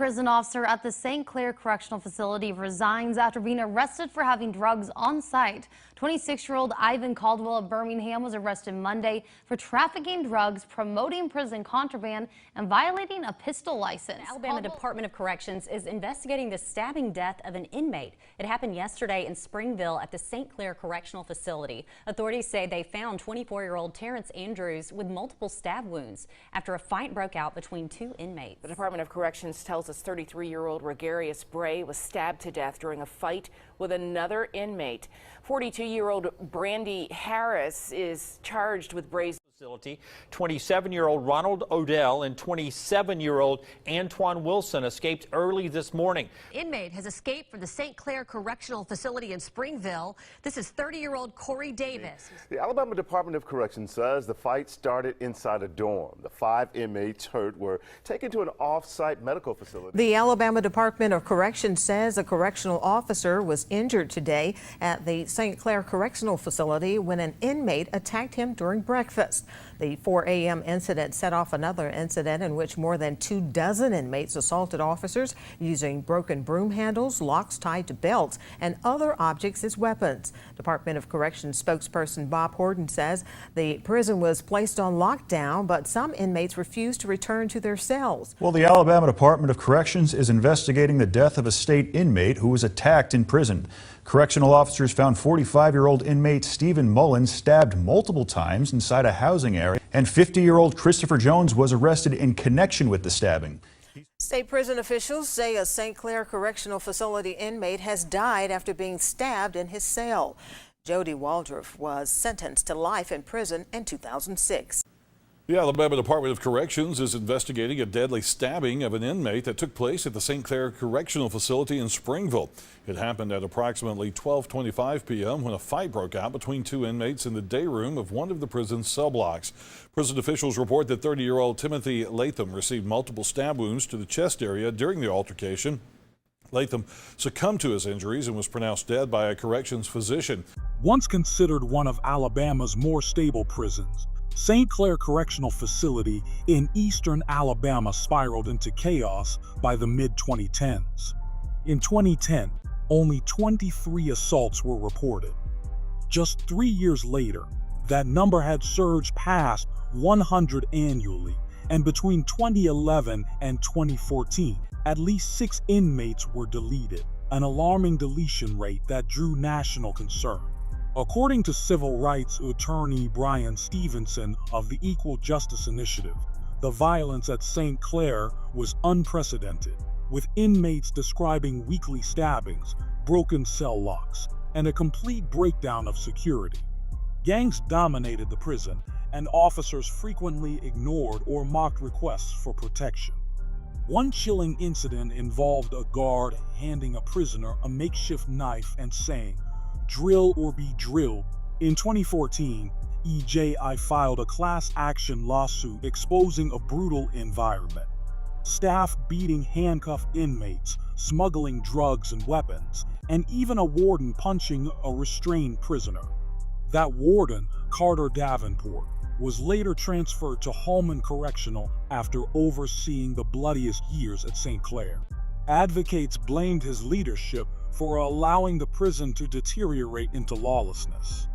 Prison officer at the St. Clair Correctional Facility resigns after being arrested for having drugs on site. 26-year-old Ivan Caldwell of Birmingham was arrested Monday for trafficking drugs, promoting prison contraband, and violating a pistol license. The Alabama Department of Corrections is investigating the stabbing death of an inmate. It happened yesterday in Springville at the St. Clair Correctional Facility. Authorities say they found 24-year-old Terrence Andrews with multiple stab wounds after a fight broke out between two inmates. The Department of Corrections tells us 33-year-old Regarius Bray was stabbed to death during a fight with another inmate. 42-year-old Brandy Harris is charged with Bray's facility. 27-year-old Ronald Odell and 27-year-old Antoine Wilson escaped early this morning. Inmate has escaped from the St. Clair Correctional Facility in Springville. This is 30-year-old Corey Davis. The Alabama Department of Corrections says the fight started inside a dorm. The 5 inmates hurt were taken to an off-site medical facility. The Alabama Department of Corrections says a correctional officer was injured today at the St. Clair Correctional Facility when an inmate attacked him during breakfast. The 4 a.m. incident set off another incident in which more than 24 inmates assaulted officers using broken broom handles, locks tied to belts, and other objects as weapons. Department of Corrections spokesperson Bob Horton says the prison was placed on lockdown, but some inmates refused to return to their cells. Well, the Alabama Department of Corrections is investigating the death of a state inmate who was attacked in prison. Correctional officers found 45-year-old inmate Stephen Mullins stabbed multiple times inside a housing area, and 50-year-old Christopher Jones was arrested in connection with the stabbing. State prison officials say a St. Clair Correctional Facility inmate has died after being stabbed in his cell. Jody Waldrop was sentenced to life in prison in 2006. The Alabama Department of Corrections is investigating a deadly stabbing of an inmate that took place at the St. Clair Correctional Facility in Springville. It happened at approximately 12:25 p.m. when a fight broke out between two inmates in the day room of one of the prison's cell blocks. Prison officials report that 30-year-old Timothy Latham received multiple stab wounds to the chest area during the altercation. Latham succumbed to his injuries and was pronounced dead by a corrections physician. Once considered one of Alabama's more stable prisons, St. Clair Correctional Facility in eastern Alabama spiraled into chaos by the mid-2010s. In 2010, only 23 assaults were reported. Just 3 years later, that number had surged past 100 annually, and between 2011 and 2014, at least 6 inmates were deleted, an alarming deletion rate that drew national concern. According to civil rights attorney Brian Stevenson of the Equal Justice Initiative, the violence at St. Clair was unprecedented, with inmates describing weekly stabbings, broken cell locks, and a complete breakdown of security. Gangs dominated the prison, and officers frequently ignored or mocked requests for protection. One chilling incident involved a guard handing a prisoner a makeshift knife and saying, "Drill or be drilled." In 2014, EJI filed a class action lawsuit exposing a brutal environment. Staff beating handcuffed inmates, smuggling drugs and weapons, and even a warden punching a restrained prisoner. That warden, Carter Davenport, was later transferred to Holman Correctional after overseeing the bloodiest years at St. Clair. Advocates blamed his leadership for allowing the prison to deteriorate into lawlessness.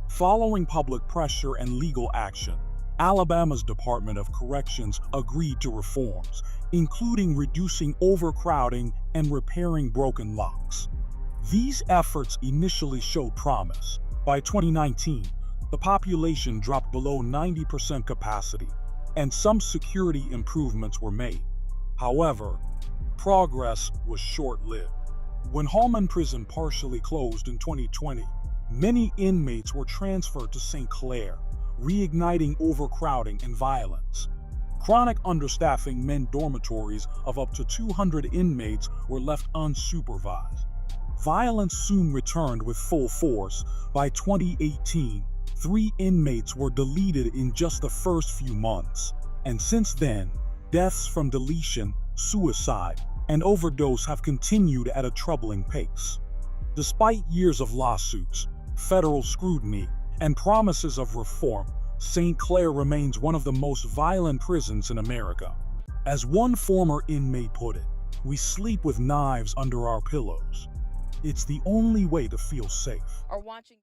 Following public pressure and legal action, Alabama's Department of Corrections agreed to reforms, including reducing overcrowding and repairing broken locks. These efforts initially showed promise. By 2019, the population dropped below 90% capacity, and some security improvements were made. However, progress was short-lived. When Holman Prison partially closed in 2020, many inmates were transferred to St. Clair, reigniting overcrowding and violence. Chronic understaffing meant dormitories of up to 200 inmates were left unsupervised. Violence soon returned with full force. By 2018, 3 inmates were deleted in just the first few months. And since then, deaths from deletion, suicide, and overdose have continued at a troubling pace. Despite years of lawsuits, federal scrutiny, and promises of reform, St. Clair remains one of the most violent prisons in America. As one former inmate put it, We sleep with knives under our pillows. It's the only way to feel safe. Are watching